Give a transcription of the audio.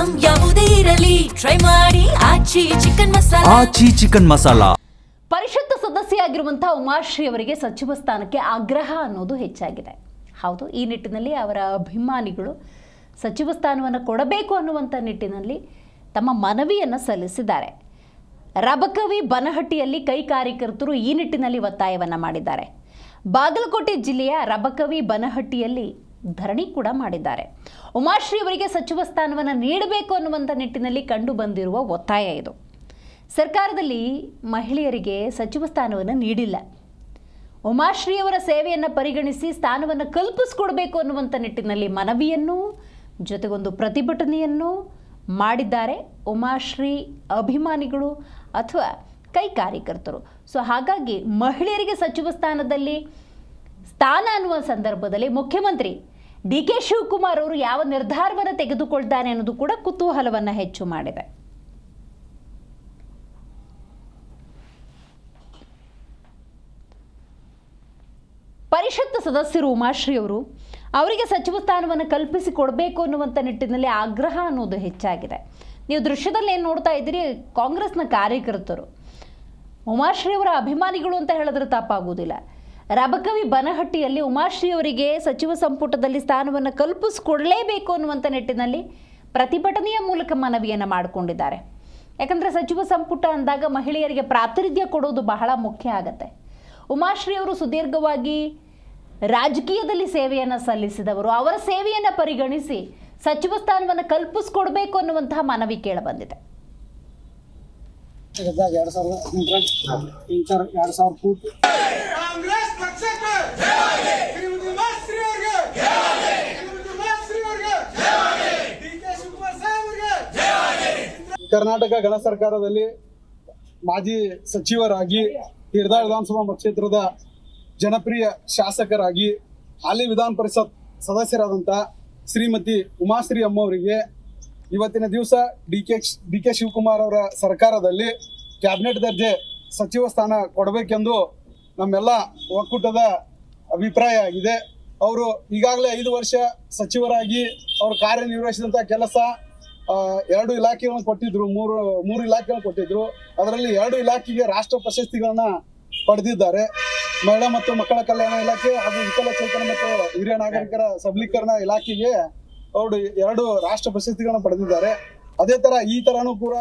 Item ಯಾವುದೇ ಇರಲಿ try ಮಾಡಿ ಆಚಿ ಚಿಕನ್ ಮಸಾಲಾ. ಪರಿಷತ್ ಸದಸ್ಯೆಯಾಗಿರುವಂತಹ ಉಮಾಶ್ರೀ ಅವರಿಗೆ ಸಚಿವ ಸ್ಥಾನಕ್ಕೆ ಆಗ್ರಹ ಅನ್ನೋದು ಹೆಚ್ಚಾಗಿದೆ. ಹೌದು, ಈ ನಿಟ್ಟಿನಲ್ಲಿ ಅವರ ಅಭಿಮಾನಿಗಳು ಸಚಿವ ಸ್ಥಾನವನ್ನು ಕೊಡಬೇಕು ಅನ್ನುವಂಥ ನಿಟ್ಟಿನಲ್ಲಿ ತಮ್ಮ ಮನವಿಯನ್ನು ಸಲ್ಲಿಸಿದ್ದಾರೆ. ರಬಕವಿ ಬನಹಟ್ಟಿಯಲ್ಲಿ ಕೈ ಕಾರ್ಯಕರ್ತರು ಈ ನಿಟ್ಟಿನಲ್ಲಿ ಒತ್ತಾಯವನ್ನು ಮಾಡಿದ್ದಾರೆ. ಬಾಗಲಕೋಟೆ ಜಿಲ್ಲೆಯ ರಬಕವಿ ಬನಹಟ್ಟಿಯಲ್ಲಿ ಧರಣಿ ಕೂಡ ಮಾಡಿದ್ದಾರೆ. ಉಮಾಶ್ರೀ ಅವರಿಗೆ ಸಚಿವ ಸ್ಥಾನವನ್ನು ನೀಡಬೇಕು ಅನ್ನುವಂಥ ನಿಟ್ಟಿನಲ್ಲಿ ಕಂಡು ಬಂದಿರುವ ಒತ್ತಾಯ ಇದು. ಸರ್ಕಾರದಲ್ಲಿ ಮಹಿಳೆಯರಿಗೆ ಸಚಿವ ಸ್ಥಾನವನ್ನು ನೀಡಿಲ್ಲ. ಉಮಾಶ್ರೀ ಅವರ ಸೇವೆಯನ್ನು ಪರಿಗಣಿಸಿ ಸ್ಥಾನವನ್ನು ಕಲ್ಪಿಸಿಕೊಡಬೇಕು ಅನ್ನುವಂಥ ನಿಟ್ಟಿನಲ್ಲಿ ಮನವಿಯನ್ನು ಜೊತೆಗೊಂದು ಪ್ರತಿಭಟನೆಯನ್ನು ಮಾಡಿದ್ದಾರೆ ಉಮಾಶ್ರೀ ಅಭಿಮಾನಿಗಳು ಅಥವಾ ಕೈ ಕಾರ್ಯಕರ್ತರು. ಸೊ ಹಾಗಾಗಿ ಮಹಿಳೆಯರಿಗೆ ಸಚಿವ ಸ್ಥಾನದಲ್ಲಿ ಸ್ಥಾನ ಅನ್ನುವ ಸಂದರ್ಭದಲ್ಲಿ ಮುಖ್ಯಮಂತ್ರಿ DK ಶಿವಕುಮಾರ್ ಅವರು ಯಾವ ನಿರ್ಧಾರವನ್ನು ತೆಗೆದುಕೊಳ್ತಾರೆ ಅನ್ನೋದು ಕೂಡ ಕುತೂಹಲವನ್ನು ಹೆಚ್ಚು ಮಾಡಿದೆ. ಪರಿಷತ್ ಸದಸ್ಯರು ಉಮಾಶ್ರೀ ಅವರು ಅವರಿಗೆ ಸಚಿವ ಸ್ಥಾನವನ್ನು ಕಲ್ಪಿಸಿಕೊಡಬೇಕು ಅನ್ನುವಂಥ ನಿಟ್ಟಿನಲ್ಲಿ ಆಗ್ರಹ ಅನ್ನೋದು ಹೆಚ್ಚಾಗಿದೆ. ನೀವು ದೃಶ್ಯದಲ್ಲಿ ಏನು ನೋಡ್ತಾ ಇದ್ದೀರಿ, ಕಾಂಗ್ರೆಸ್ನ ಕಾರ್ಯಕರ್ತರು ಉಮಾಶ್ರೀ ಅವರ ಅಭಿಮಾನಿಗಳು ಅಂತ ಹೇಳಿದ್ರೆ ತಪ್ಪಾಗುವುದಿಲ್ಲ. ರಬಕವಿ ಬನಹಟ್ಟಿಯಲ್ಲಿ ಉಮಾಶ್ರೀ ಅವರಿಗೆ ಸಚಿವ ಸಂಪುಟದಲ್ಲಿ ಸ್ಥಾನವನ್ನು ಕಲ್ಪಿಸಿಕೊಡಲೇಬೇಕು ಅನ್ನುವಂಥ ನಿಟ್ಟಿನಲ್ಲಿ ಪ್ರತಿಭಟನೆಯ ಮೂಲಕ ಮನವಿಯನ್ನು ಮಾಡಿಕೊಂಡಿದ್ದಾರೆ. ಯಾಕಂದರೆ ಸಚಿವ ಸಂಪುಟ ಅಂದಾಗ ಮಹಿಳೆಯರಿಗೆ ಪ್ರಾತಿನಿಧ್ಯ ಕೊಡೋದು ಬಹಳ ಮುಖ್ಯ ಆಗುತ್ತೆ. ಉಮಾಶ್ರೀ ಅವರು ಸುದೀರ್ಘವಾಗಿ ರಾಜಕೀಯದಲ್ಲಿ ಸೇವೆಯನ್ನು ಸಲ್ಲಿಸಿದವರು. ಅವರ ಸೇವೆಯನ್ನು ಪರಿಗಣಿಸಿ ಸಚಿವ ಸ್ಥಾನವನ್ನು ಕಲ್ಪಿಸಿಕೊಡಬೇಕು ಅನ್ನುವಂತಹ ಮನವಿ ಕೇಳಬಂದಿದೆ. 2000 ಕೋಟಿ ಕರ್ನಾಟಕ ಗಣ ಸರ್ಕಾರದಲ್ಲಿ ಮಾಜಿ ಸಚಿವರಾಗಿ ಹಿರ್ದಾ ವಿಧಾನಸಭಾ ಮತಕ್ಷೇತ್ರದ ಜನಪ್ರಿಯ ಶಾಸಕರಾಗಿ ಹಾಲಿ ವಿಧಾನ ಪರಿಷತ್ ಸದಸ್ಯರಾದಂಥ ಶ್ರೀಮತಿ ಉಮಾಶ್ರೀ ಅಮ್ಮವರಿಗೆ ಇವತ್ತಿನ ದಿವಸ ಡಿ ಕೆ ಶಿವಕುಮಾರ್ ಅವರ ಸರ್ಕಾರದಲ್ಲಿ ಕ್ಯಾಬಿನೆಟ್ ದರ್ಜೆ ಸಚಿವ ಸ್ಥಾನ ಕೊಡಬೇಕೆಂದು ನಮ್ಮೆಲ್ಲ ಒಕ್ಕೂಟದ ಅಭಿಪ್ರಾಯ ಆಗಿದೆ. ಅವರು ಈಗಾಗಲೇ 5 ವರ್ಷ ಸಚಿವರಾಗಿ ಅವರು ಕಾರ್ಯನಿರ್ವಹಿಸಿದಂಥ ಕೆಲಸ 2 ಇಲಾಖೆಗಳನ್ನು ಕೊಟ್ಟಿದ್ರು, ಮೂರು ಇಲಾಖೆಗಳನ್ನು ಕೊಟ್ಟಿದ್ರು. ಅದರಲ್ಲಿ 2 ಇಲಾಖೆಗೆ ರಾಷ್ಟ್ರ ಪ್ರಶಸ್ತಿಗಳನ್ನ ಪಡೆದಿದ್ದಾರೆ. ಮಹಿಳಾ ಮತ್ತು ಮಕ್ಕಳ ಕಲ್ಯಾಣ ಇಲಾಖೆ ಹಾಗೂ ವಿಕಲಚೇತನ ಮತ್ತು ಹಿರಿಯ ನಾಗರಿಕರ ಸಬಲೀಕರಣ ಇಲಾಖೆಗೆ ಅವರು 2 ರಾಷ್ಟ್ರ ಪ್ರಶಸ್ತಿಗಳನ್ನ ಪಡೆದಿದ್ದಾರೆ. ಅದೇ ತರ ಈ ತರನೂ ಕೂಡ